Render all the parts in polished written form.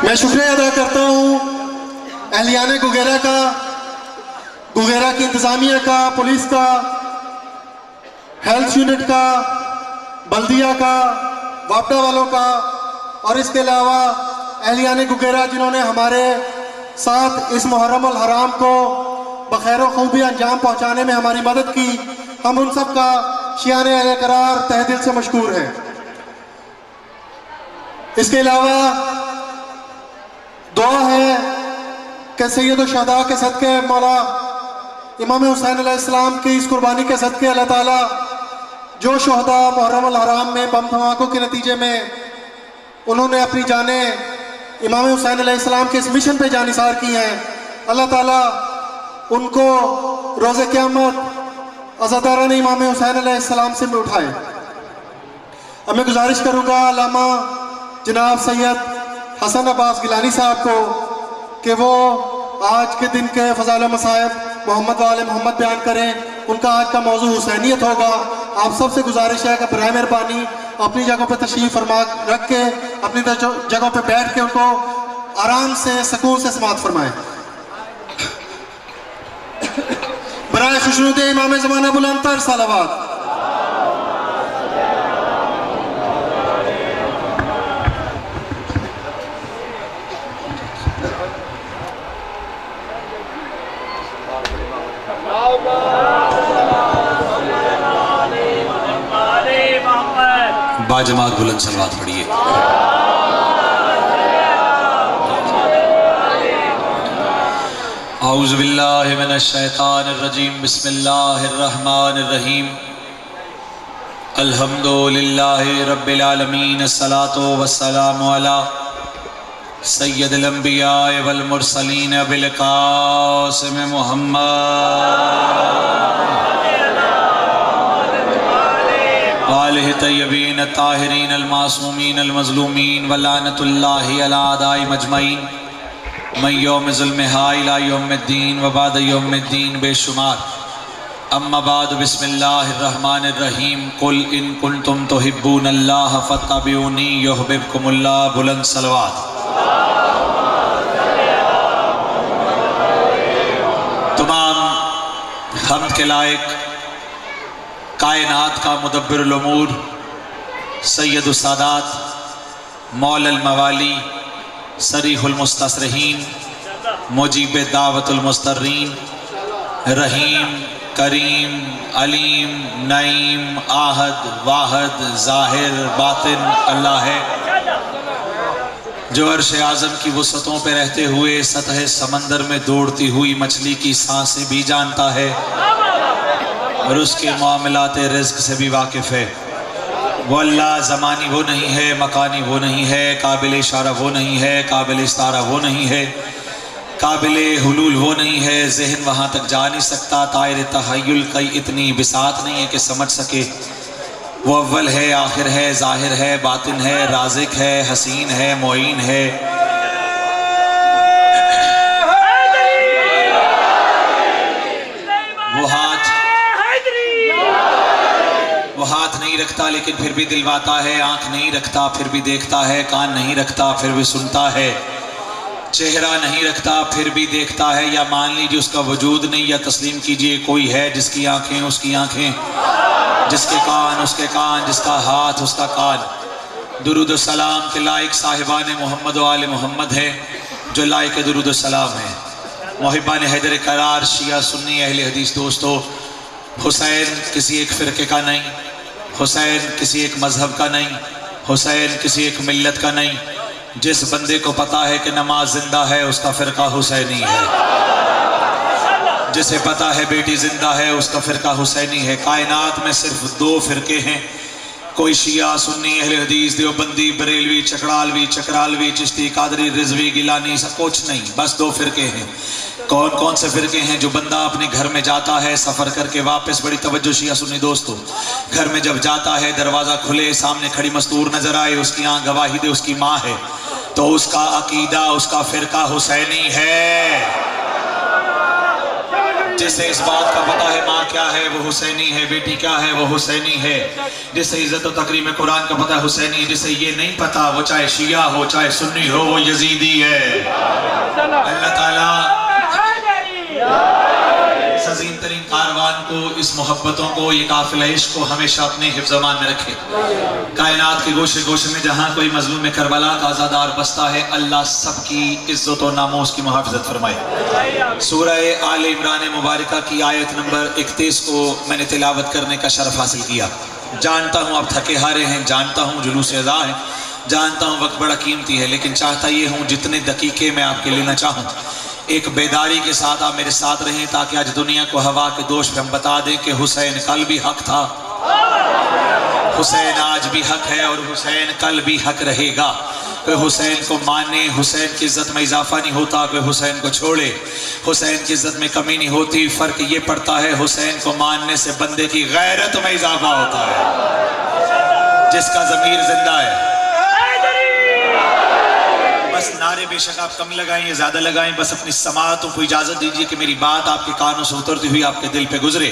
میں شکریہ ادا کرتا ہوں اہلیان گوگیرا کا، گوگیرا کی انتظامیہ کا، پولیس کا، ہیلتھ یونٹ کا، بلدیہ کا، وابڈا والوں کا، اور اس کے علاوہ اہلیان گوگیرا جنہوں نے ہمارے ساتھ اس محرم الحرام کو بخیر و خوبی انجام پہنچانے میں ہماری مدد کی. ہم ان سب کا شیعان اہل قرار تہ دل سے مشکور ہیں. اس کے علاوہ دعا ہے کہ سید الشہداء کے صدقے مولا امام حسین علیہ السلام کی اس قربانی کے صدقے اللہ تعالیٰ جو شہداء محرم الحرام میں بم دھماکوں کے نتیجے میں انہوں نے اپنی جانیں امام حسین علیہ السلام کے اس مشن پہ جانثار کی ہیں، اللہ تعالیٰ ان کو روز قیامت عزاداران امام حسین علیہ السلام سے میں اٹھائے. اب میں گزارش کروں گا علامہ جناب سید حسن عباس گیلانی صاحب کو کہ وہ آج کے دن کے فضائل و مصائب محمد وآل محمد بیان کریں. ان کا آج کا موضوع حسینیت ہوگا. آپ سب سے گزارش ہے کہ برائے مہربانی اپنی جگہوں پہ تشریف فرما رکھ کے اپنی جگہوں پہ بیٹھ کے ان کو آرام سے سکون سے سماعت فرمائیں. برائے خوشنود امام زمانہ بلند تر صلوات. باجماعت بلند صلوات پڑھیے. اعوذ باللہ من الشیطان الرجیم. بسم اللہ الرحمن الرحیم. الحمدللہ رب العالمین. الصلاة والسلام علی سید الانبیاء والمرسلین بالقاسم محمد آلہ طیبین الطاہرین المعصومین المظلومین ولعنت اللہ علی اعداء مجمعین من یوم ظلمہا الی یوم الدین وبعد یوم الدین بے شمار. اما بعد بسم اللہ الرحمن الرحیم. قل ان کنتم تحبون اللہ فاتبعونی یحببکم اللہ. بلند صلوات. تمام حمد کے لائق کائنات کا مدبر الامور سید السادات مولا الموالی صریح المستصرحین مجیب دعوت المسترین رحیم کریم علیم نعیم آحد واحد ظاہر باطن اللہ ہے جو عرش اعظم کی وسعتوں پہ رہتے ہوئے سطح سمندر میں دوڑتی ہوئی مچھلی کی سانسیں بھی جانتا ہے اور اس کے معاملات رزق سے بھی واقف ہے. وہ اللہ زمانی وہ نہیں ہے، مکانی وہ نہیں ہے، قابل اشارہ وہ نہیں ہے، قابل استعارہ وہ نہیں ہے، قابل حلول وہ نہیں ہے، ذہن وہاں تک جا نہیں سکتا، طائر تخیل کی اتنی بساط نہیں ہے کہ سمجھ سکے. وہ اول ہے، آخر ہے، ظاہر ہے، باطن ہے، رازق ہے، حسین ہے، معین ہے. وہ ہاتھ نہیں رکھتا لیکن پھر بھی دلواتا ہے، آنکھ نہیں رکھتا پھر بھی دیکھتا ہے، کان نہیں رکھتا پھر بھی سنتا ہے، چہرہ نہیں رکھتا پھر بھی دیکھتا ہے. یا مان لیجیے اس کا وجود نہیں، یا تسلیم کیجیے کوئی ہے جس کی آنکھیں اس کی آنکھیں، جس کے کان اس کے کان، جس کا ہاتھ اس کا کان. درود و سلام کے لائق صاحبان محمد و آل محمد ہے جو لائق درود و سلام ہے. محبان حیدر قرار شیعہ سنی اہل حدیث دوستو، حسین کسی ایک فرقے کا نہیں، حسین کسی ایک مذہب کا نہیں، حسین کسی ایک ملت کا نہیں. جس بندے کو پتا ہے کہ نماز زندہ ہے اس کا فرقہ حسینی ہے، جسے پتا ہے بیٹی زندہ ہے اس کا فرقہ حسینی ہے. کائنات میں صرف دو فرقے ہیں، کوئی شیعہ سنی اہل حدیث دیوبندی بریلوی چکڑالوی چکرالوی چشتی قادری رضوی گیلانی، سب کچھ نہیں، بس دو فرقے ہیں. کون کون سے فرقے ہیں؟ جو بندہ اپنے گھر میں جاتا ہے سفر کر کے واپس، بڑی توجہ شیعہ سنی دوستو، گھر میں جب جاتا ہے دروازہ کھلے سامنے کھڑی مستور نظر آئے، اس کی آنکھ گواہی دے اس کی ماں ہے، تو اس کا عقیدہ اس کا فرقہ حسینی ہے. جسے اس بات کا پتہ ہے ماں کیا ہے وہ حسینی ہے، بیٹی کیا ہے وہ حسینی ہے، جسے عزت و تکریم قرآن کا پتہ ہے حسینی ہے، جسے یہ نہیں پتہ وہ چاہے شیعہ ہو چاہے سنی ہو وہ یزیدی ہے۔ اللہ تعالیٰ اس عظیم ترین کاروان کو، اس محبتوں کو، یہ قافلہ عشق کو ہمیشہ اپنے حفظ امان میں رکھے۔ کائنات کے گوشے گوشے میں جہاں کوئی مظلوم کربلا کا آزادار بستا ہے، اللہ سب کی عزت و ناموس کی محافظت فرمائے۔ سورہ آل عمران مبارکہ کی آیت نمبر 31 کو میں نے تلاوت کرنے کا شرف حاصل کیا۔ جانتا ہوں آپ تھکے ہارے ہیں، جانتا ہوں جلوس ادا ہے، جانتا ہوں وقت بڑا قیمتی ہے، لیکن چاہتا یہ ہوں جتنے دقیقے میں آپ کے لینا چاہوں ایک بیداری کے ساتھ آپ میرے ساتھ رہیں، تاکہ آج دنیا کو ہوا کے دوش پہ ہم بتا دیں کہ حسین کل بھی حق تھا، حسین آج بھی حق ہے، اور حسین کل بھی حق رہے گا۔ کوئی حسین کو مانے، حسین کی عزت میں اضافہ نہیں ہوتا، کوئی حسین کو چھوڑے حسین کی عزت میں کمی نہیں ہوتی۔ فرق یہ پڑتا ہے حسین کو ماننے سے بندے کی غیرت میں اضافہ ہوتا ہے، جس کا ضمیر زندہ ہے۔ بس نعرے بے شک آپ کم لگائیں یا زیادہ لگائیں، بس اپنی سماعتوں کو اجازت دیجئے کہ میری بات آپ کے کانوں سے اترتی ہوئی آپ کے دل پہ گزرے۔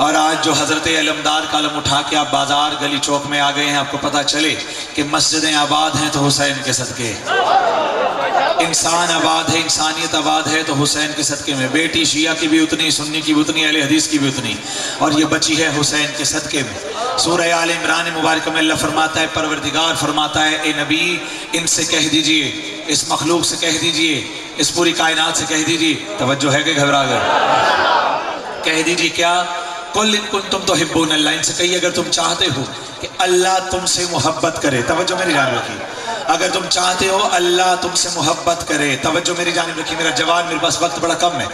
اور آج جو حضرت علمدار کا علم اٹھا کے آپ بازار گلی چوک میں آ گئے ہیں، آپ کو پتہ چلے کہ مسجدیں آباد ہیں تو حسین کے صدقے، انسان آباد ہے، انسانیت آباد ہے تو حسین کے صدقے میں۔ بیٹی شیعہ کی بھی اتنی، سنی کی بھی اتنی، اہل حدیث کی بھی اتنی، اور یہ بچی ہے حسین کے صدقے میں۔ سورہ آل عمران مبارکہ میں اللہ فرماتا ہے، پروردگار فرماتا ہے، اے نبی ان سے کہہ دیجئے، اس مخلوق سے کہہ دیجئے، اس پوری کائنات سے کہہ دیجئے، توجہ ہے کہ گھبرا گئے؟ کہہ دیجئے کیا؟ قُلْ إِن كُنتُمْ تُحِبُّونَ اللَّهَ، ان سے کہیے اگر تم چاہتے ہو کہ اللہ تم سے محبت کرے، توجہ میری جانب رکھیے، اگر تم چاہتے ہو اللہ تم سے محبت کرے، توجہ میری جانب رکھیے، میرا جوان میرے پاس وقت بڑا کم ہے،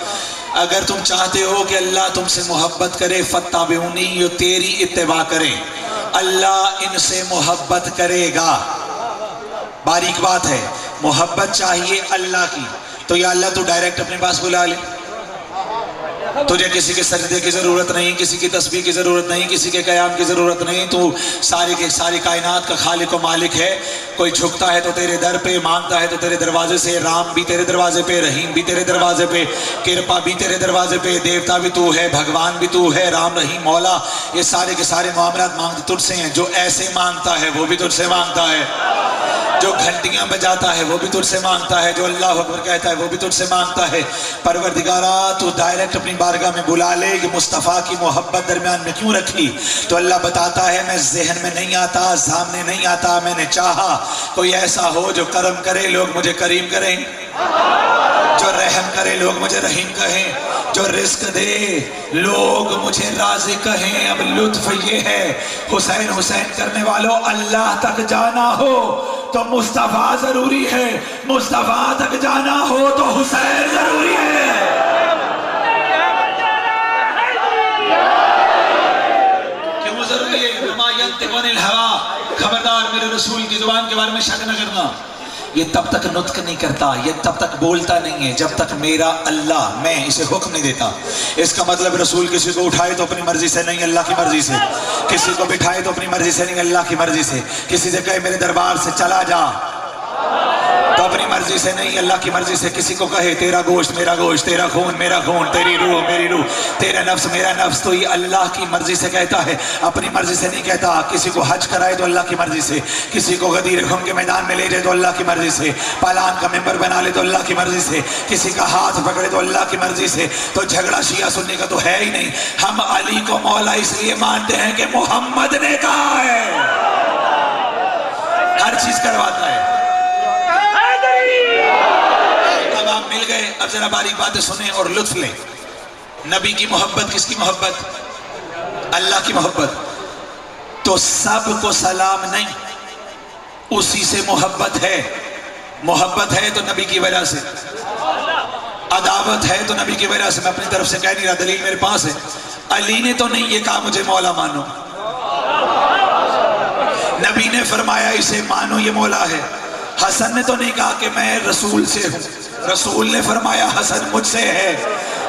اگر تم چاہتے ہو کہ اللہ تم سے محبت کرے، فَاتَّبِعُونِی، یہ تیری اتباع کریں، اللہ ان سے محبت کرے گا۔ باریک بات ہے، محبت چاہیے اللہ کی تو یا اللہ تو ڈائریکٹ اپنے پاس بلا لے، تجھے کسی کے سجدے کی ضرورت نہیں، کسی کی تسبیح کی ضرورت نہیں، کسی کے قیام کی ضرورت نہیں، تو ساری کائنات کا خالق و مالک ہے۔ کوئی جھکتا ہے تو تیرے در پہ، مانگتا ہے تو تیرے دروازے سے، رام بھی تیرے دروازے پہ، رحیم بھی تیرے دروازے پہ، کرپا بھی تیرے دروازے پہ، دیوتا بھی تو ہے، بھگوان بھی تو ہے، رام رحیم مولا، یہ سارے کے سارے معاملات مانگتے تجھ سے ہیں۔ جو ایسے مانگتا ہے وہ بھی تجھ سے مانگتا ہے، جو گھنٹیاں بجاتا ہے وہ بھی تجھ سے مانگتا ہے، جو اللہ اکبر کہتا ہے وہ بھی تجھ سے مانگتا ہے۔ پروردگارا تو ڈائریکٹ اپنی بارگاہ میں بلا لے، یہ مصطفیٰ کی محبت درمیان میں کیوں رکھی؟ تو اللہ بتاتا ہے میں ذہن میں نہیں آتا، سامنے نہیں آتا، میں نے چاہا کوئی ایسا ہو جو کرم کرے لوگ مجھے کریم کریں، جو رحم کرے لوگ مجھے رحیم کہیں، جو رزق دے لوگ مجھے راضی کہیں۔ اب لطف یہ ہے حسین حسین کرنے والوں، اللہ تک جانا ہو تو مصطفیٰ ضروری ہے، مصطفیٰ تک جانا ہو تو حسین ضروری ہے۔ کیوں ضروری ہے؟ وما ينطق عن الهوى، خبردار میرے رسول کی زبان کے بارے میں شک نہ کرنا، یہ تب تک نطق نہیں کرتا، یہ تب تک بولتا نہیں ہے جب تک میرا اللہ میں اسے حکم نہیں دیتا۔ اس کا مطلب رسول کسی کو اٹھائے تو اپنی مرضی سے نہیں، اللہ کی مرضی سے، کسی کو بٹھائے تو اپنی مرضی سے نہیں، اللہ کی مرضی سے، کسی سے کہے میرے دربار سے چلا جا تو اپنی مرضی سے نہیں، اللہ کی مرضی سے، کسی کو کہے تیرا گوشت میرا گوشت، تیرا خون میرا خون، تیری روح میری روح، تیرا نفس میرا نفس، تو یہ اللہ کی مرضی سے کہتا ہے، اپنی مرضی سے نہیں کہتا۔ کسی کو حج کرائے تو اللہ کی مرضی سے، کسی کو غدیر خم کے میدان میں لے جائے تو اللہ کی مرضی سے، پالان کا ممبر بنا لے تو اللہ کی مرضی سے، کسی کا ہاتھ پکڑے تو اللہ کی مرضی سے۔ تو جھگڑا شیعہ سننے کا تو ہے ہی نہیں، ہم علی کو مولا اس لیے مانتے ہیں کہ محمد نے کہا ہے، ہر چیز کرواتا ہے۔ مل گئے، اب ذرا باریک باتیں سنیں اور لطف لیں۔ نبی کی محبت، کس کی محبت؟ اللہ کی محبت، تو سب کو سلام نہیں، اسی سے محبت ہے، محبت ہے تو نبی کی وجہ سے، عداوت ہے تو نبی کی وجہ سے۔ میں اپنی طرف سے کہہ نہیں رہا، دلیل میرے پاس ہے۔ علی نے تو نہیں یہ کہا مجھے مولا مانو، نبی نے فرمایا اسے مانو یہ مولا ہے۔ حسن نے تو نہیں کہا کہ میں رسول سے ہوں، رسول نے فرمایا حسن مجھ سے ہے۔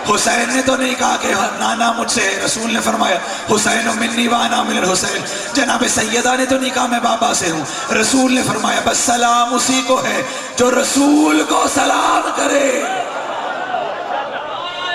حسین نے تو نہیں کہا کہ نانا مجھ سے ہے، رسول نے فرمایا حسین منی وانا من الحسین۔ جناب سیدہ نے تو نہیں کہا میں بابا سے ہوں، رسول نے فرمایا بس سلام اسی کو ہے جو رسول کو سلام کرے۔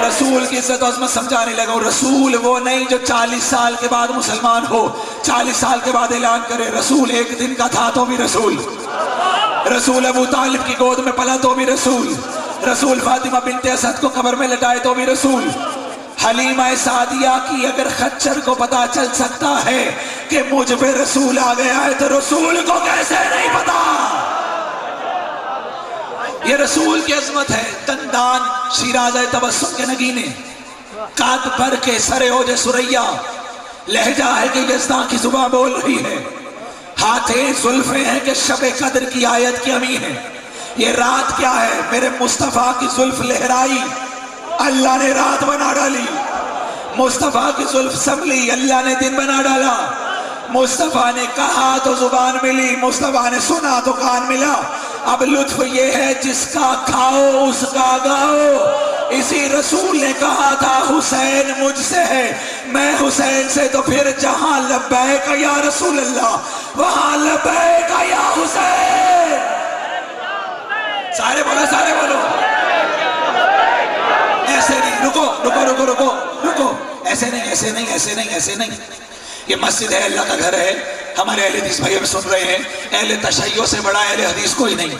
رسول کی عزت و عظمت سمجھانے لگا ہوں. رسول وہ نہیں جو 40 سال کے بعد مسلمان ہو, 40 سال کے بعد اعلان کرے. رسول ایک دن کا تھا تو بھی رسول. رسول ابو طالب کی گود میں پلا تو بھی رسول. رسول فاطمہ بنت اسد کو قبر میں لٹائے تو بھی رسول. حلیمہ سعدیہ کی اگر خچر کو پتا چل سکتا ہے کہ مجھ پہ رسول آ گیا ہے تو رسول کو کیسے نہیں پتا. یہ رسول کی عظمت ہے. دندان شیرازہ تبسم کے نگینے, قد بھر کے سرے اوج سریا, لہجہ ہے کہ یزداں کی زباں بول رہی ہے, ہاتھیں زلفیں ہیں کہ شب قدر کی آیت کی امی ہے. یہ رات کیا ہے, میرے مصطفیٰ کی زلف لہرائی, اللہ نے رات بنا ڈالی. مصطفیٰ کی زلف سنبھلی, اللہ نے دن بنا ڈالا. مصطفیٰ نے کہا تو زبان ملی, مصطفیٰ نے سنا تو کان ملا. اب لطف یہ ہے جس کا کھاؤ اس کا گاؤ. اسی رسول نے کہا تھا حسین مجھ سے ہے, میں حسین سے, تو پھر جہاں لبیک یا رسول اللہ وہاں لبیک یا حسین. سارے بولو, سارے بولو. ایسے نہیں, رکو رکو رکو رکو رکو, ایسے نہیں, ایسے نہیں, ایسے نہیں, ایسے نہیں. یہ مسجد ہے, اللہ کا گھر ہے. ہمارے اہل حدیث بھائی ہم سن رہے ہیں, اہل تشیع سے بڑا اہل حدیث کوئی نہیں,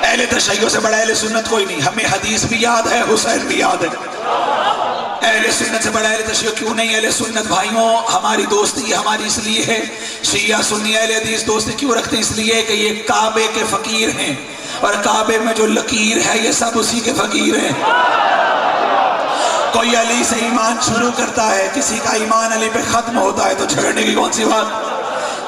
اہل تشیع سے بڑا اہل سنت کوئی نہیں. ہمیں حدیث بھی یاد ہے, حسین بھی یاد ہے. اہل سنت سے بڑا اہل تشیع کیوں نہیں؟ اہل سنت بھائیوں ہماری دوستی ہماری اس لیے ہے. شیعہ سنی اہل حدیث دوستی کیوں رکھتے ہیں؟ اس لیے کہ یہ کعبے کے فقیر ہیں, اور کعبے میں جو لکیر ہے یہ سب اسی کے فقیر ہیں. کوئی علی سے ایمان شروع کرتا ہے, کسی کا ایمان علی پہ ختم ہوتا ہے, تو جھگڑنے کی کون سی بات؟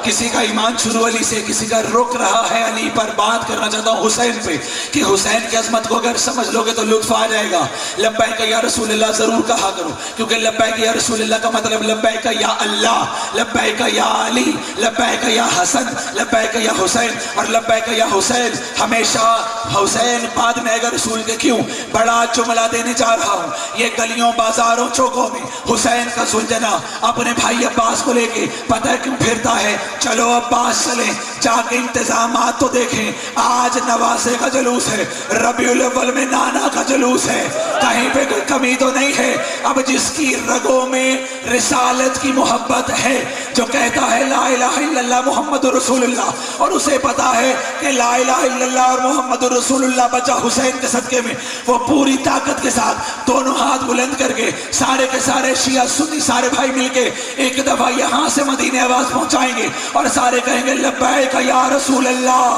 کسی کا ایمان شروع علی سے, کسی کا رک رہا ہے علی پر. بات کرنا چاہتا ہوں حسین پہ کہ حسین کی عظمت کو اگر سمجھ لو گے تو لطف آ جائے گا. لبیک یا رسول اللہ ضرور کہا کرو, کیونکہ لبیک یا رسول اللہ کا مطلب لبیک یا اللہ, لبیک یا علی, لبیک یا حسن, لبیک یا حسین. اور لبیک یا حسین ہمیشہ حسین بعد میں اگر رسول کے. کیوں؟ بڑا جملہ دینے جا رہا ہوں. یہ گلیوں بازاروں چوکوں میں حسین کا زلجنا اپنے بھائی عباس کو لے کے پتہ ہے کیوں پھرتا ہے؟ چلو عباس چلیں, جا کے انتظامات تو دیکھیں. آج نواسے کا جلوس ہے, ربیع الاول میں نانا کا جلوس ہے, کہیں پہ کوئی کمی تو نہیں ہے. اب جس کی رگوں میں رسالت کی محبت ہے, جو کہتا ہے لا الہ الا اللہ محمد رسول اللہ, اور اسے پتا ہے کہ لا الہ الا اللہ اور محمد رسول اللہ بچا حسین کے صدقے میں, وہ پوری طاقت کے ساتھ دونوں ہاتھ بلند کر کے سارے کے سارے شیعہ سنی سارے بھائی مل کے ایک دفعہ یہاں سے مدینے آواز پہنچائیں گے, اور سارے کہیں گے لبیک یا رسول اللہ.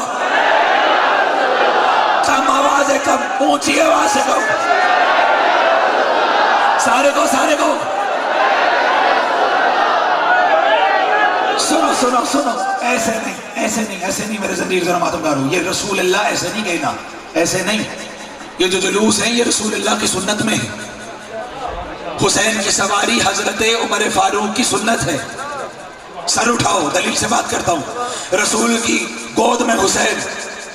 کم آواز ہے, کم, اونچی آواز ہے, کم. سارے کو, سارے کو سنو سنو سنو. ایسے نہیں, ایسے نہیں, ایسے نہیں میرے ضمیر ذرا ماتم دار ہو. یہ رسول اللہ ایسے نہیں کہنا, ایسے نہیں. یہ جو جلوس ہیں یہ رسول اللہ کی سنت میں ہے. حسین کی سواری حضرت عمر فاروق کی سنت ہے. سر اٹھاؤ, دلیل سے بات کرتا ہوں. رسول کی گود میں حسین,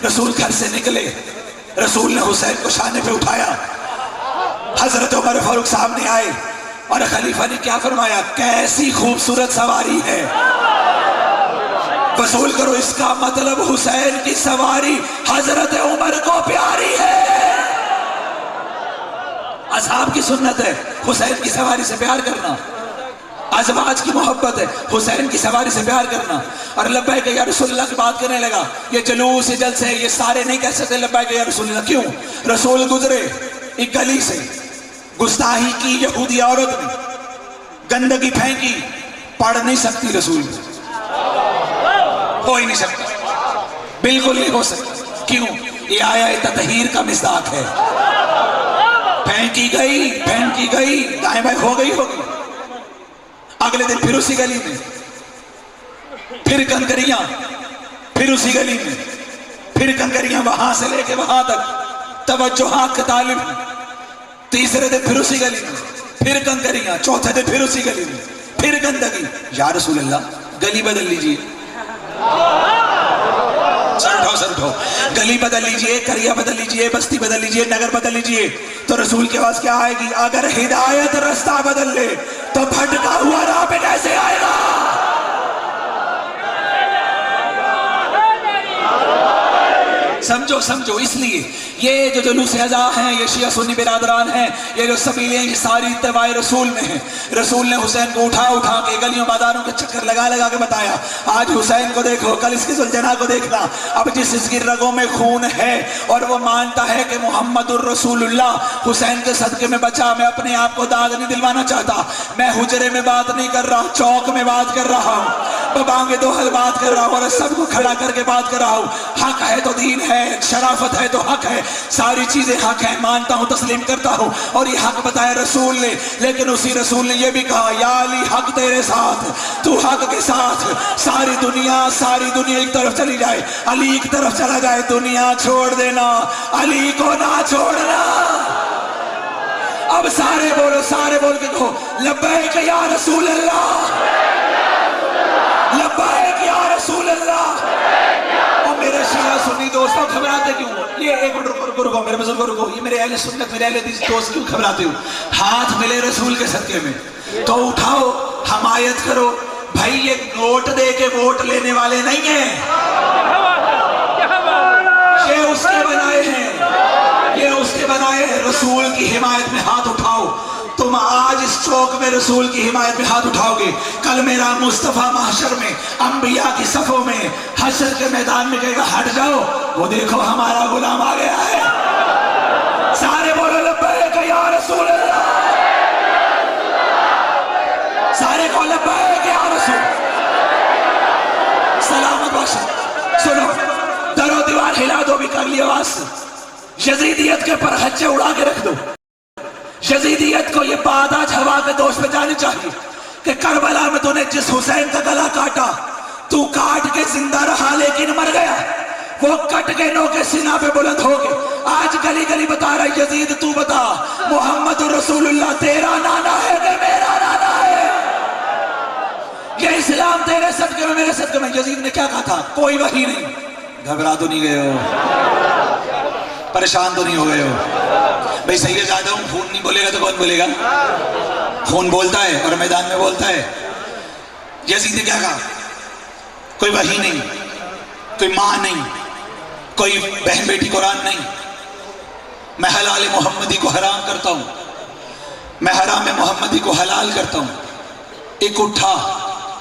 رسول گھر سے نکلے, رسول نے حسین کو شانے پہ اٹھایا, حضرت عمر فاروق سامنے آئے, اور خلیفہ نے کیا فرمایا؟ کیسی خوبصورت سواری ہے. وصول کرو, اس کا مطلب حسین کی سواری حضرت عمر کو پیاری ہے. اصحاب کی سنت ہے حسین کی سواری سے پیار کرنا, ازواج کی محبت ہے حسین کی سواری سے پیار کرنا. اور لبیک یا رسول اللہ کی بات کرنے لگا. یہ جلوس, یہ جلسے, یہ سارے نہیں کہہ سکتے لبیک یا رسول اللہ. کیوں؟ رسول گزرے ایک گلی سے, گستاحی کی یہودی عورت نے, گندگی پھینکی, پڑھ نہیں سکتی رسول, ہو ہی نہیں سکتا, بالکل نہیں ہو سکتا. کیوں؟ یہ آیا تطہیر کا مصداق ہے. پھینکی گئی, پھینکی گئی, دائیں بائیں ہو گئی, ہوگی. اگلے دن پھر اسی گلی میں, پھر کنکریاں, پھر اسی گلی میں, پھر کنکریاں, وہاں سے لے کے وہاں تک, توجہات کا طالب. تیسرے دن پھر اسی گلی میں, پھر کنکریاں, چوتھے دن پھر اسی گلی میں, پھر گندگی. یا رسول اللہ گلی بدل لیجئے, سر اٹھاؤ, سر اٹھاؤ, گلی بدل لیجئے, کریا بدل لیجئے, بستی بدل لیجئے, نگر بدل لیجئے. تو رسول کے پاس کیا آئے گی؟ اگر ہدایت رستہ بدل لے تو بھٹکا ہوا راہ پہ کیسے آئے گا؟ سمجھو سمجھو. اس لیے یہ جو جلوس ازا ہیں، یہ شیعہ سنی برادران ہیں، یہ جو سبیلیں ہیں، یہ ساری اتباع رسول میں ہیں۔ رسول نے حسین کو اٹھا اٹھا کے گلیوں بازاروں کے چکر لگا لگا کے بتایا، آج حسین کو دیکھو، کل اس کی زلجنا کو دیکھنا۔ اب جس کی رگوں میں خون ہے اور وہ مانتا ہے کہ محمد الرسول اللہ حسین کے صدقے میں بچا، میں اپنے آپ کو داد نہیں دلوانا چاہتا، میں حجرے میں بات نہیں کر رہا، چوک میں بات کر رہا ہوں، بانگے دو حل بات کر رہا ہوں، اور سب کو کھڑا کر کے بات کر رہا ہوں۔ حق ہے تو دین ہے، شرافت ہے تو حق ہے، ساری چیزیں حق ہیں، مانتا ہوں، تسلیم کرتا ہوں، اور یہ حق بتایا رسول نے۔ لیکن اسی رسول نے یہ بھی کہا، یا علی حق تیرے ساتھ، تو حق کے ساتھ، ساری دنیا ایک طرف چلی جائے، علی ایک طرف چلا جائے، دنیا چھوڑ دینا، علی کو نہ چھوڑنا۔ اب سارے بول کے کہو، لبیک یا رسول اللہ، لبیک یا رسول اللہ۔ اور میرے شیعہ سنی دوستوں گھبراتے کیوں؟ یہ ایک منٹ رکو میرے بزرگوں، رکو، یہ میرے اہل سنت، میرے اہل حدیث دوست کیوں گھبراتے ہو؟ ہاتھ ملے رسول کے صدقے میں تو اٹھاؤ، حمایت کرو۔ بھائی یہ نوٹ دے کے ووٹ لینے والے نہیں ہیں، یہ اس کے بنائے ہیں، یہ اس کے بنائے ہیں۔ رسول کی حمایت میں ہاتھ اٹھاؤ۔ تم آج اس چوک میں رسول کی حمایت میں ہاتھ اٹھاؤ گے، کل میرا مصطفیٰ محشر میں انبیاء کی صفوں میں حشر کے میدان میں کہے گا ہٹ جاؤ، وہ دیکھو ہمارا غلام آ گیا ہے۔ سارے بولو لبیک یا رسول اللہ، سارے کو لبیک یا رسول۔ سلامت بخش۔ سنو، در و دیوار ہلا دو بھی کر لی آواز سے، یزیدیت کے پرہچے اڑا کے رکھ دو۔ یزیدیت کو یہ بات آج ہوا کے دوش پہ جانی چاہیے کہ کربلا میں تو نے جس حسین کا گلا کاٹا، تو کاٹ کے زندہ رہا لیکن مر گیا، وہ کٹ کے نو کے سینہ پہ بلند ہو گئے۔ آج گلی گلی بتا رہا یزید تو بتا، محمد رسول اللہ تیرا نانا ہے کہ میرا نانا ہے؟ یہ اسلام تیرے صدقے میں میرے صدقے میں۔ یزید نے کیا کہا تھا؟ کوئی وحی نہیں۔ گھبرا تو نہیں گئے ہو؟ پریشان تو نہیں ہو گئے ہو؟ بھئی سید زیادہ ہوں، خون نہیں بولے گا تو کون بولے گا؟ خون بولتا ہے اور میدان میں بولتا ہے۔ یزید نے کیا کہا؟ کوئی وحی نہیں، کوئی ماں نہیں، کوئی بہن بیٹی قرآن نہیں، میں حلال محمدی کو حرام کرتا ہوں، میں حرام محمدی کو حلال کرتا ہوں۔ ایک اٹھا،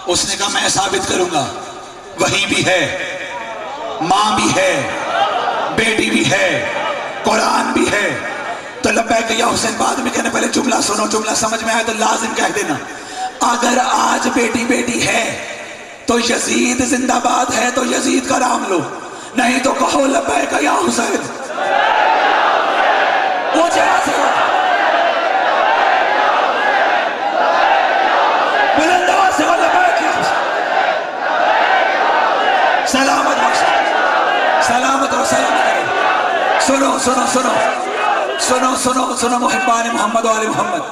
اس نے کہا میں ثابت کروں گا، وحی بھی ہے، ماں بھی ہے، بیٹی بھی ہے، قرآن بھی ہے۔ تو لبیک یا حسین بعد میں کہنے، پہلے جملہ سنو، جملہ سمجھ میں آئے تو لازم کہہ دینا۔ اگر آج بیٹی ہے تو یزید زندہ باد ہے تو یزید کا نام لو، نہیں تو کہو لبیک یا حسین۔ اونچے آواز سے بلند آواز سے لبیک یا حسین۔ سلامت بخش، سلامت اور سلامت کریں۔ سنو سنو سنو سنو سنو سنو محبان محمد و آل محمد،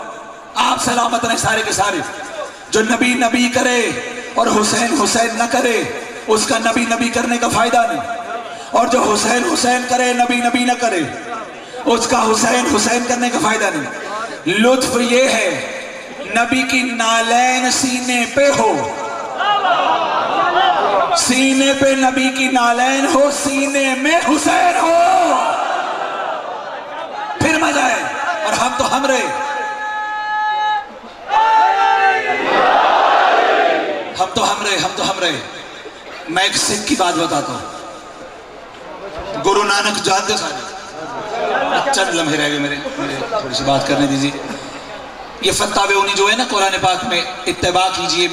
آپ سلامت رہیں سارے کے سارے۔ جو نبی نبی کرے اور حسین حسین نہ کرے، اس کا نبی نبی کرنے کا فائدہ نہیں، اور جو حسین حسین کرے نبی نبی نہ کرے، اس کا حسین حسین کرنے کا فائدہ نہیں۔ لطف یہ ہے نبی کی نالین سینے پہ ہو، سینے پہ نبی کی نالین ہو، سینے میں حسین ہو، پھر مزہ ہے۔ اور ہم تو ہم رہے، ہم رہے۔ میں ایک سکھ کی بات بتاتا ہوں، گرو نانک جانتے سارے، چند لمحے رہ گئے میرے تھوڑی سی بات کرنے دیجیے۔ یہ فتح بیونی جو ہے نا قرآن پاک میں، اتباع کیجئے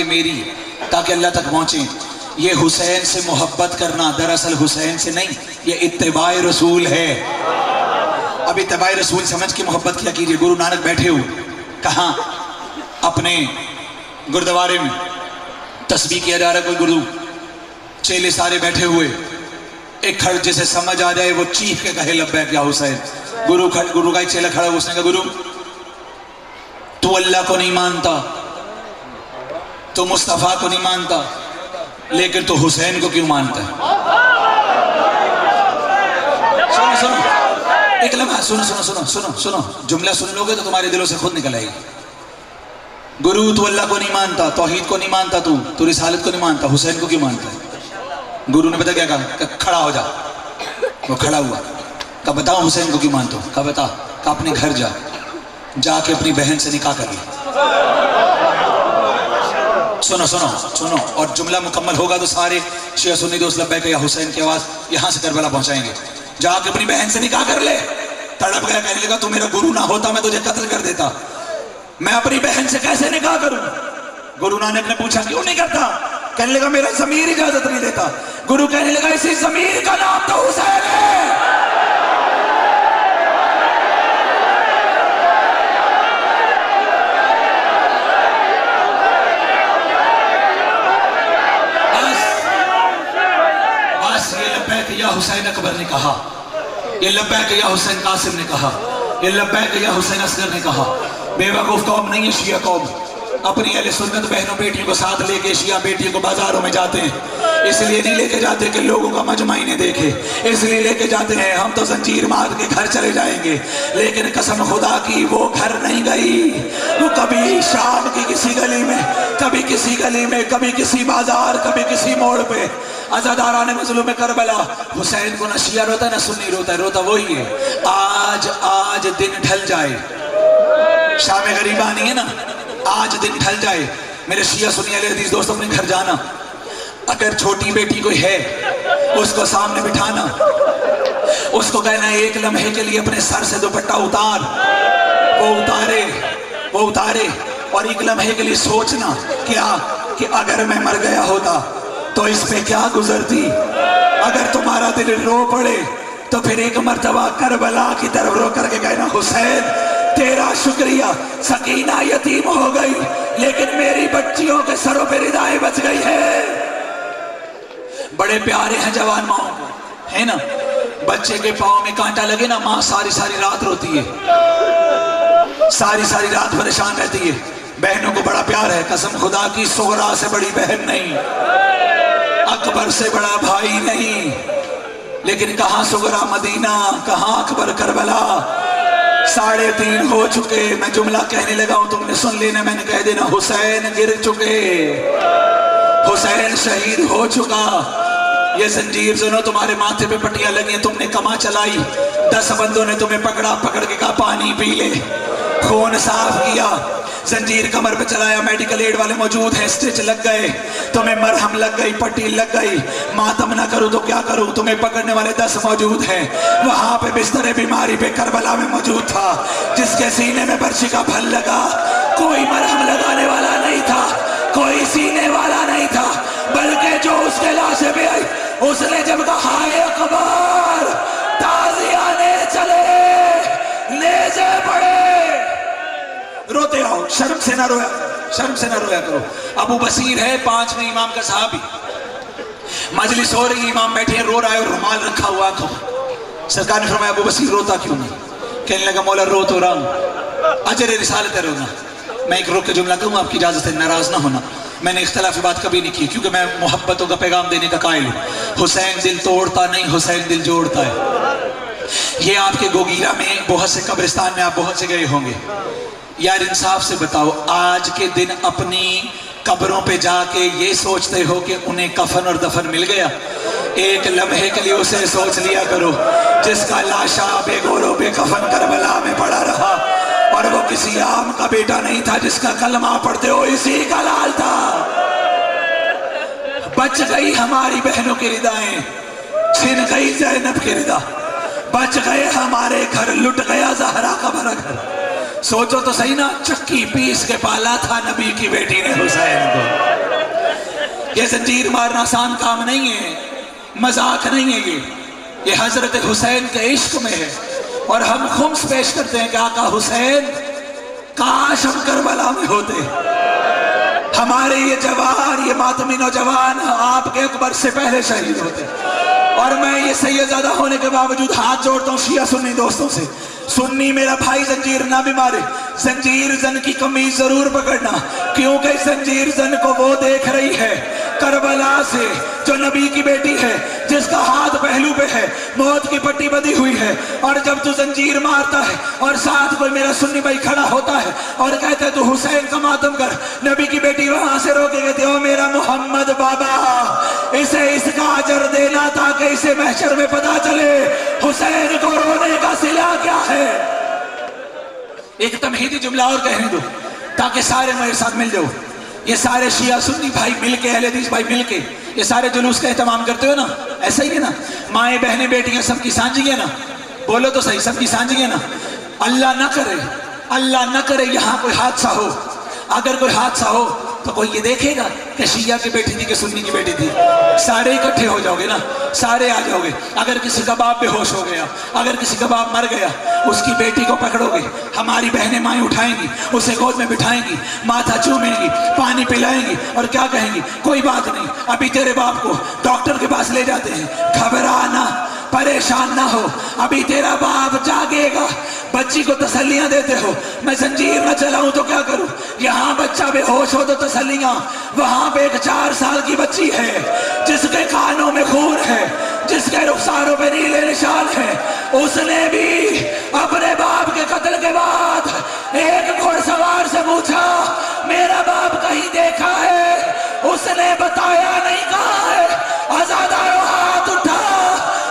میری تاکہ اللہ تک پہنچیں، یہ حسین سے محبت کرنا دراصل حسین سے نہیں، یہ اتباع رسول ہے۔ اب اتباع رسول سمجھ کے محبت کیا کیجئے۔ گرو نانک بیٹھے ہوئے کہاں؟ اپنے گردوارے میں تسبیح کیا جا رہا ہے، کوئی گرو، چیلے سارے بیٹھے ہوئے، ایک کھڑ جسے سمجھ آ جائے وہ چیخ کے کہے لبیک یا حسین۔ گرو کا ایک چیلہ کھڑا ہوا، اس نے کہا گرو تو اللہ کو نہیں مانتا، تو مصطفیٰ کو نہیں مانتا، لیکن تو حسین کو کیوں مانتا ہے؟ سنو ایک لمحہ، سنو جملہ سن لو گے تو تمہارے دلوں سے خود نکل آئے گی۔ گرو تو اللہ کو نہیں مانتا، توحید کو نہیں مانتا، تو رسالت کو نہیں مانتا، حسین کو کیوں مانتا ہے؟ گرو نے پتہ کیا کہا کہ کھڑا ہو جا، وہ کھڑا ہوا، کہا بتاؤ حسین کو کیوں مانتا ہوں؟ کہا بتا، کہا اپنے گھر جا کے اپنی بہن سے نکاح کر لیا۔ سنو سنو سنو، اور جملہ مکمل ہوگا تو سارے شیعہ سنی دوست لبیک یا حسین کی آواز یہاں سے کربلا پہنچائیں گے۔ جا کے اپنی بہن سے نکاح کر لے۔ تڑپ گیا، کہنے لگا تو میرا گرو نہ ہوتا میں تجھے قتل کر دیتا، میں اپنی بہن سے کیسے نکاح کروں؟ گرو نانک نے پوچھا کیوں نہیں کرتا؟ کہنے لگا میرا ضمیر اجازت نہیں دیتا۔ گرو کہنے لگا اسی ضمیر کا نام تو حسین ہے۔ بس یہ لبیک یا حسین اکبر نے کہا، یہ لبیک یا حسین قاسم نے کہا، یہ لبیک یا حسین اصغر نے کہا۔ بے وقوف قوم نہیں ہے شیعہ قوم، اپنی اہل سنت بہنوں بیٹیوں کو ساتھ لے کے شیعہ بیٹیوں کو بازاروں میں جاتے ہیں، اس لیے نہیں لے کے جاتے کہ لوگوں کا مجمع انہیں دیکھے، اس لیے لے کے جاتے ہیں ہم تو زنجیر مار کے گھر چلے جائیں گے، لیکن قسم خدا کی وہ گھر نہیں گئی، وہ کبھی شام کی کسی گلی میں، کبھی کسی گلی میں، کبھی کسی بازار، کبھی کسی موڑ پہ۔ عزاداران مظلوم کربلا، حسین کو نہ شیعہ روتا ہے نہ سنی روتا ہے، روتا وہی ہے۔ آج دن ڈھل جائے، شام غریبانی ہے نا، آج دن ڈھل جائے، میرے شیعہ سنی اہل حدیث دوست اپنے گھر جانا، اگر چھوٹی بیٹی کوئی ہے اس کو سامنے بٹھانا، اس کو کہنا ہے ایک لمحے کے لیے اپنے سر سے دوپٹہ اتار، وہ اتارے اور ایک لمحے کے لیے سوچنا کیا کہ اگر میں مر گیا ہوتا تو اس پہ کیا گزرتی۔ اگر تمہارا دل رو پڑے تو پھر ایک مرتبہ کربلا کی طرف رو کر کے کہنا حسین تیرا شکریہ، سکینہ یتیم ہو گئی لیکن میری بچیوں کے سروں پہ ردائیں بچ گئی ہے۔ بڑے پیارے ہیں جوان ماں کو، ہے نا، بچے کے پاؤں میں کانٹا لگے نا، ماں ساری ساری رات روتی ہے، ساری ساری رات پریشان رہتی ہے۔ بہنوں کو بڑا پیار ہے، قسم خدا کی صغرا سے بڑی بہن نہیں، اکبر سے بڑا بھائی نہیں، لیکن کہاں صغرا مدینہ، کہاں اکبر کربلا۔ 3:30 ہو چکے، میں جملہ کہنے لگا ہوں، تم نے سن لینا، میں نے کہہ دینا، حسین گر چکے، حسین شہید ہو چکا۔ یہ زنجیر سنو، تمہارے ماتھے پہ پٹیاں لگی ہیں، تم نے کما چلائی، 10 بندوں نے تمہیں پکڑ کے کہا پانی پی لے، خون صاف کیا، زنجیر کمر پہ چلایا، میڈیکل ایڈ والے موجود ہیں، سٹچ لگ گئے، تمہیں مرہم لگ گئی، پٹی لگ گئی، ماتم نہ کروں تو کیا کروں، تمہیں پکڑنے والے 10 موجود ہیں۔ وہاں پہ بستر بیماری پہ کربلا میں موجود تھا، جس کے سینے میں برچی کا پھل لگا، کوئی مرہم لگانے والا نہیں تھا، کوئی سینے والا نہیں تھا، بلکہ جو اس کے لاشے پہ آئی، اس نے جب کہا اے اکبر تازیانے چلے، نیزے پڑے، روتے آؤ، شرم سے نہ رویا، شرم سے نہ رویا کرو۔ ابو بصیر ہے 5ویں امام کا صحابی، مجلس ہو رہی، امام بیٹھے ہیں، رو رہا ہے اور رومال رکھا ہوا آنکھوں، سرکار نے فرمایا ابو بصیر روتا کیوں نہیں؟ کہنے لگا مولا رو تو رہا ہوں، اجر رسالت ہے رونا۔ میں ایک روک کے جملہ کہوں، آپ کی اجازت ہے، ناراض نہ ہونا، میں نے اختلافی بات کبھی نہیں کی کیونکہ میں محبتوں کا پیغام دینے کا قائل ہوں۔ حسین دل توڑتا نہیں، حسین دل جوڑتا ہے۔ یہ آپ کے گوگیرا میں بہت سے قبرستان میں آپ بہت سے گئے ہوں گے، یار انصاف سے بتاؤ، آج کے دن اپنی قبروں پہ جا کے یہ سوچتے ہو کہ انہیں کفن اور دفن مل گیا؟ ایک لمحے کے لیے اسے سوچ لیا کرو جس کا لاشا بے گور و بے کفن کربلا میں پڑا رہا، اور وہ کسی عام کا بیٹا نہیں تھا جس کا کلمہ پڑھتے ہو اسی کا لال تھا۔ بچ گئی ہماری بہنوں کی ردائیں، چھن گئی زینب کی ردا، بچ گئے ہمارے گھر، لٹ گیا زہرا کا بھرا گھر۔ سوچو تو صحیح نا، چکی پیس کے پالا تھا نبی کی بیٹی نے حسین کو۔ یہ زنجیر مارنا آسان کام نہیں ہے، مذاق نہیں ہے، یہ حضرت حسین کے عشق میں ہے، اور ہم خمس پیش کرتے ہیں کہ آقا حسین کاش ہم کربلا میں ہوتے، ہمارے یہ جوان، یہ ماتمی نوجوان آپ کے اکبر سے پہلے شہید ہوتے۔ اور میں یہ سیدزادہ ہونے کے باوجود ہاتھ جوڑتا ہوں شیعہ سنی دوستوں سے، سنی میرا بھائی زنجیر نہ بھی مارے، زنجیر زن کی قمیض ضرور پکڑنا، کیونکہ زنجیر زن کو وہ دیکھ رہی ہے کربلا سے جو نبی کی بیٹی ہے، جس کا ہاتھ پہلو پہ ہے، موت کی پٹی بندھی ہوئی ہے، اور جب تو زنجیر مارتا ہے اور ساتھ کوئی میرا سنی بھائی کھڑا ہوتا ہے اور کہتا ہے تو حسین کا ماتم کر، نبی کی بیٹی وہاں سے رو کے کہتے او میرا محمد بابا، اسے اس کا اجر دینا تاکہ اسے محشر میں پتا چلے حسین کو رونے کا صلہ کیا ہے۔ ایک تمہیدی جملہ اور کہنے دو تاکہ سارے میرے ساتھ مل جاؤ۔ یہ سارے شیعہ سنی بھائی مل کے، اہل حدیث بھائی مل کے یہ سارے جلوس کا اہتمام کرتے ہو نا، ایسا ہی ہے نا؟ مائیں بہنیں بیٹیاں سب کی سانجی ہے نا؟ بولو تو صحیح، سب کی سانجی ہے نا؟ اللہ نہ کرے یہاں کوئی حادثہ ہو۔ اگر کوئی حادثہ ہو تو کوئی یہ دیکھے گا کہ شیعہ کی بیٹی تھی کہ سنی کی بیٹی تھی؟ سارے اکٹھے ہو جاؤ گے نا، سارے آ جاؤ گے۔ اگر کسی کا باپ بے ہوش ہو گیا، اگر کسی کا باپ مر گیا، اس کی بیٹی کو پکڑو گے، ہماری بہنیں مائیں اٹھائیں گی، اسے گود میں بٹھائیں گی، ماتھا چومیں گی، پانی پلائیں گی اور کیا کہیں گی؟ کوئی بات نہیں، ابھی تیرے باپ کو ڈاکٹر کے پاس لے جاتے ہیں، گھبرانا، پریشان نہ ہو، ابھی تیرا باپ جاگے گا۔ بچی کو تسلیاں دیتے ہو، میں زنجیر نہ چلاؤں تو کیا کروں؟ یہاں بچہ بے ہوش ہو تو تسلیاں، وہاں پہ ایک 4 سال کی بچی ہے جس کے کانوں میں خون ہے، جس کے رخساروں پہ نیلے نشان ہے۔ اس نے بھی اپنے باپ کے قتل کے بعد ایک گھوڑ سوار سے پوچھا میرا باپ کہیں دیکھا ہے؟ اس نے بتایا نہیں کہا ہے۔ آزادارو ہاتھ اٹھا،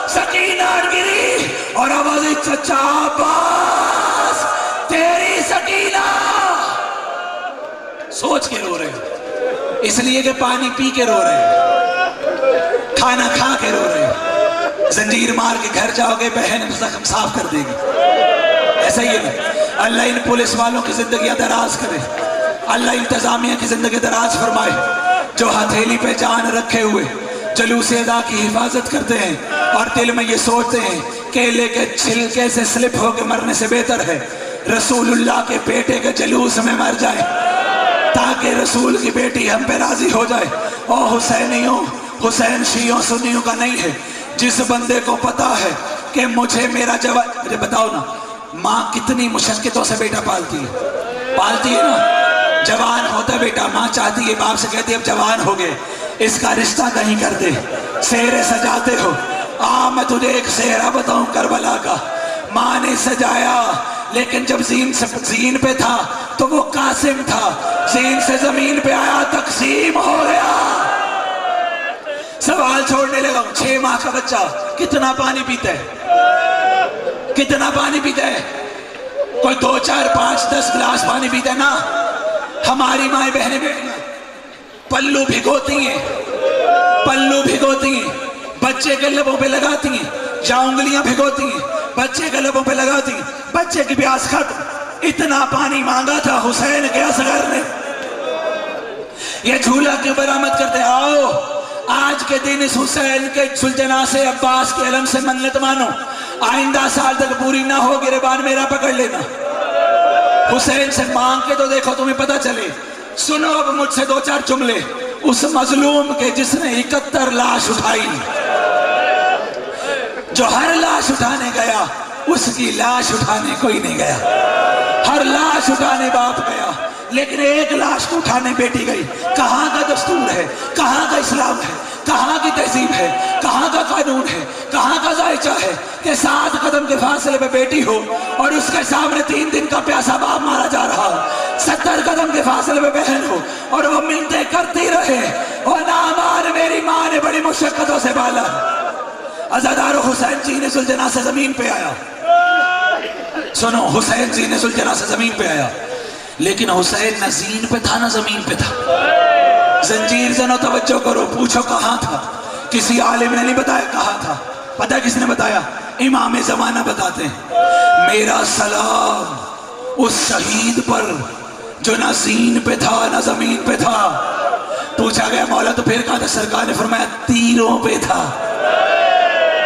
سکینہ گری اور آواز چچا عباس تیری سکینہ۔ سوچ کے رو رہے ہیں، اس لیے کہ پانی پی کے رو رہے ہیں، کھانا کھا کے رو رہے ہیں۔ زنجیر مار کے گھر جاؤ گے، بہن زخم صاف کر دے گی۔ ایسا ہی ہے نا؟ اللہ ان پولیس والوں کی زندگیاں دراز کرے، اللہ انتظامیہ کی زندگی دراز فرمائے، جو ہتھیلی پہ جان رکھے ہوئے جلوس ادا کی حفاظت کرتے ہیں اور دل میں یہ سوچتے ہیں کیلے کے چھلکے سے سلپ ہو کے مرنے سے بہتر ہے رسول اللہ کے بیٹے کے جلوس میں مر جائے تاکہ رسول کی بیٹی ہم پہ راضی ہو جائے۔ او حسینیوں، حسین شیعوں سنیوں کا نہیں ہے۔ جس بندے کو پتا ہے کہ مجھے میرا جوان، مجھے بتاؤ نا، ماں کتنی مشقتوں سے بیٹا پالتی ہے نا؟ جوان ہوتا بیٹا، ماں چاہتی ہے، باپ سے کہتی ہے اب جوان ہو گئے، اس کا رشتہ کہیں کر دے، سہرے سجاتے ہو۔ میں تجھے ایک سہرا بتاؤں کربلا کا، ماں نے سجایا لیکن جب زین پہ تھا تو وہ قاسم تھا، زین سے زمین پہ آیا تقسیم ہو گیا۔ سوال چھوڑنے لگا، 6 ماہ کا بچہ کتنا پانی پیتا ہے؟ کتنا پانی پیتا ہے؟ کوئی 2 4 5 10 گلاس پانی پیتا ہے نا؟ ہماری مائیں بہنیں بیٹیاں پلو بھگوتی ہیں، بچے کے لبوں پہ لگاتی ہیں، یا انگلیاں بھگوتی ہیں، بچے کے لبوں پہ لگاتی ہیں، بچے کی پیاس ختم۔ اتنا پانی مانگا تھا حسین کے اصغر نے۔ یہ جھولا کیوں برآمد کرتے ہیں؟ آؤ آج کے دن اس حسین کے سلجناس عباس کے علم سے منت مانو، آئندہ سال تک پوری نہ ہو گریبان میرا پکڑ لینا۔ حسین سے مانگ کے تو دیکھو، تمہیں پتہ چلے۔ سنو اب مجھ سے 2 4 جملے اس مظلوم کے جس نے 71 لاش اٹھائی، جو ہر لاش اٹھانے گیا اس کی لاش اٹھانے کوئی نہیں گیا، ہر لاش اٹھانے باپ گیا لیکن ایک لاش کو اٹھانے بیٹی گئی۔ کہاں کا دستور ہے، کہاں کا اسلام ہے، کہاں کی تہذیب ہے، کہاں کا قانون ہے، کہاں کا ذائچہ ہے کہ 7 قدم کے فاصلے پہ بیٹی ہو اور اس کے سامنے 3 دن کا پیاسا باپ مارا جا رہا ہو، 70 قدم کے فاصلے پہ بہن ہو اور وہ منتیں کرتی رہے اور نامان میری ماں نے بڑی مشقتوں سے بالا۔ عزادار حسین زین الجناح سے زمین پہ آیا، سنو، حسین زین الجناح سے زمین پہ آیا، لیکن حسین نہ زین پہ تھا نہ زمین پہ تھا۔ زنجیر زنو توجہ کرو، پوچھو کہاں تھا؟ کسی عالم نے نہیں بتایا کہاں تھا، پتہ کس نے بتایا؟ امام زمانہ بتاتے ہیں۔ میرا سلام اس شہید پر جو نہ زین پہ تھا نہ زمین پہ تھا۔ پوچھا گیا مولا تو پھر کہا تھا؟ سرکار نے فرمایا تیروں پہ تھا،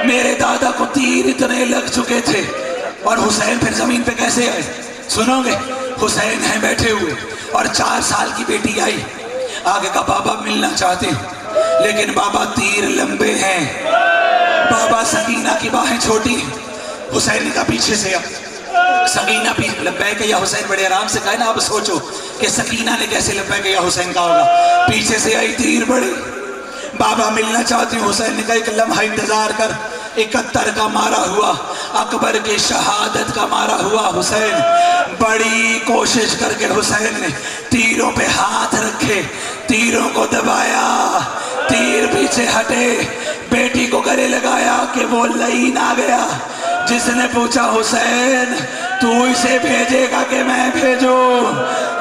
میرے دادا کو تیر اتنے لگ چکے تھے۔ اور حسین پھر زمین پہ کیسے آئے؟ سنو گے، حسین ہیں بیٹھے ہوئے اور 4 سال کی بیٹی آئی، آگے کا بابا ملنا چاہتے ہیں لیکن بابا تیر لمبے ہیں، بابا سکینہ کی باہیں چھوٹی ہیں۔ حسین نے کہا پیچھے سے سکینہ لبیک یا حسین بڑے آرام سے کہا نا، اب سوچو کہ سکینہ نے کیسے لبیک یا حسین کہا ہوگا۔ پیچھے سے آئی تیر بڑے، بابا ملنا چاہتی ہوں۔ حسین نے کہا ایک لمحہ انتظار کر، 71 کا مارا ہوا، اکبر کی شہادت کا مارا ہوا حسین۔ بڑی کوشش کر کے حسین نے تیروں پہ ہاتھ رکھے، تیروں کو دبایا، تیر پیچھے ہٹے، بیٹی کو گلے لگایا کہ وہ لعین آ گیا جس نے پوچھا حسین تو اسے بھیجے گا کہ میں بھیجوں؟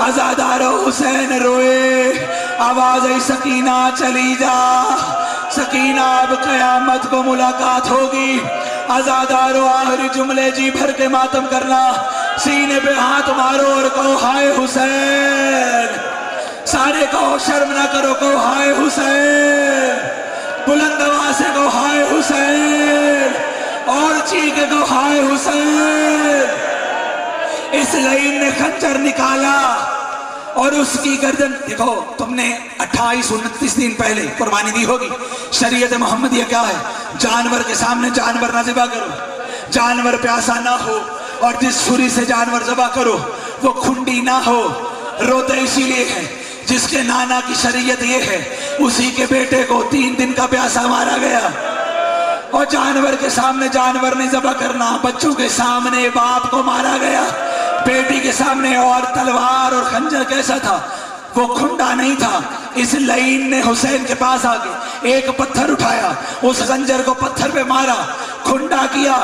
عزادارو حسین روئے، آواز آئی سکینہ چلی جا، سکینہ اب قیامت کو ملاقات ہوگی۔ عزادارو آخری جملے جی بھر کے ماتم کرنا، سینے پہ ہاتھ مارو اور کہو ہائے حسین، سارے کہو شرم نہ کرو، کہو ہائے حسین، بلند آواز سے کہو ہائے حسین، اور چیخ کے کہو ہائے حسین۔ اس لعین نے خنجر نکالا اور اس کی گردن، دیکھو تم نے 28-29 دن پہلے قربانی دی ہوگی۔ شریعت محمدیہ کیا ہے؟ جانور کے سامنے جانور نہ ذبح کرو، جانور پیاسا نہ ہو، اور جس چھری سے جانور ذبح کرو وہ کھنڈی نہ ہو۔ روتے اسی لیے ہے، جس کے نانا کی شریعت یہ ہے، اسی کے بیٹے کو 3 دن کا پیاسا مارا گیا۔ اور جانور کے سامنے جانور نہیں ذبح کرنا، بچوں کے سامنے باپ کو مارا گیا، بیٹی کے سامنے، اور تلوار اور خنجر کیسا تھا؟ وہ کھنڈا نہیں تھا۔ اس لعین نے حسین کے پاس آگے ایک پتھر اٹھایا، اس خنجر کو پتھر پہ مارا، کھنڈا کیا۔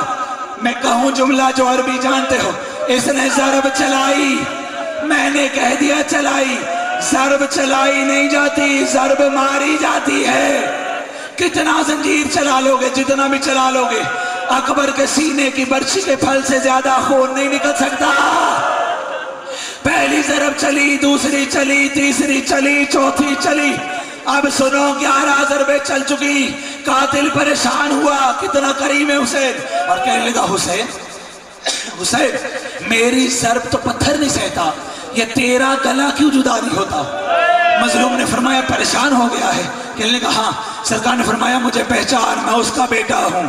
میں کہوں جملہ جو عربی جانتے ہو، اس نے ضرب چلائی، میں نے کہہ دیا چلائی، ضرب چلائی نہیں جاتی، ضرب ماری جاتی ہے۔ کتنا زنجیر چلا لوگے، جتنا بھی چلا لوگے، اکبر کے سینے کی برچی کے پھل سے زیادہ خون نہیں نکل سکتا۔ پہلی ضرب چلی، دوسری چلی، تیسری چلی، چوتھی چلی، اب سنو 11 ضربیں چل چکی۔ قاتل پریشان ہوا، کتنا کریم ہے حسین، اور کہنے لگا حسین حسین میری ضرب تو پتھر نہیں سہتا، یہ تیرا گلا کیوں جدا نہیں ہوتا؟ مظلوم نے فرمایا پریشان ہو گیا ہے۔ کہنے لگا ہاں۔ سرکار نے فرمایا مجھے پہچان، میں اس کا بیٹا ہوں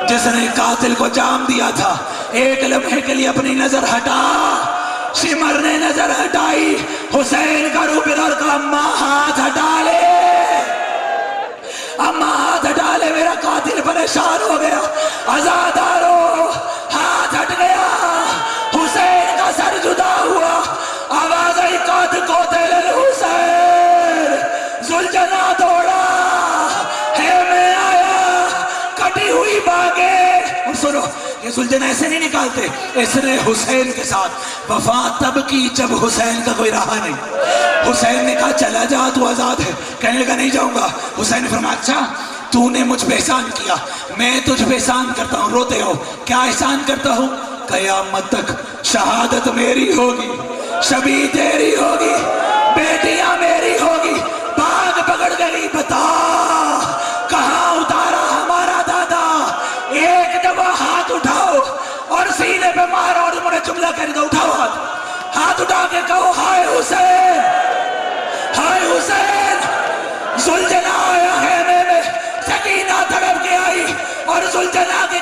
جس نے قاتل کو جام دیا تھا۔ ایک لمحے کے لیے اپنی نظر ہٹا، شمر نے نظر ہٹائی، حسین کا روپ اور کہا اماں ہاتھ ہٹا لے، اماں ہاتھ ہٹا لے، میرا قاتل پریشان ہو گیا۔ عزادارو ہاتھ ہٹ گیا، حسین کا سر جدا ہوا، آواز آئی قد قتل الحسین، زلجنا دوڑا ہے میں آیا، کٹی ہوئی باگے۔ اور سنو یہ زلجنا ایسے نہیں نکالتے، اس نے حسین کے ساتھ وفا تب کی جب حسین کا کوئی رہا نہیں۔ حسین نے کہا چلا جا تو آزاد ہے، کہنے لگا نہیں جاؤں گا۔ حسین نے فرمایا اچھا تو نے مجھ پہ احسان کیا، میں تجھ پہ احسان کرتا ہوں۔ روتے ہو، کیا احسان کرتا ہوں؟ قیامت تک شہادت میری ہوگی، شبی تیری ہوگی، بیٹیاں میری ہوگی۔ باغ پکڑ گئی، بتا کہاں اتارا ہمارا دادا؟ ایک دفعہ ہاتھ اٹھاؤ اور سینے پہ مارو، اور مجھے جملہ کہہ دو، اٹھاؤ ہاتھ اٹھا کے کہو ہائے حسین، ہائے حسین۔ زلجنا آیا خیمے میں، سکینہ تڑپ کے آئی اور زلجنا کے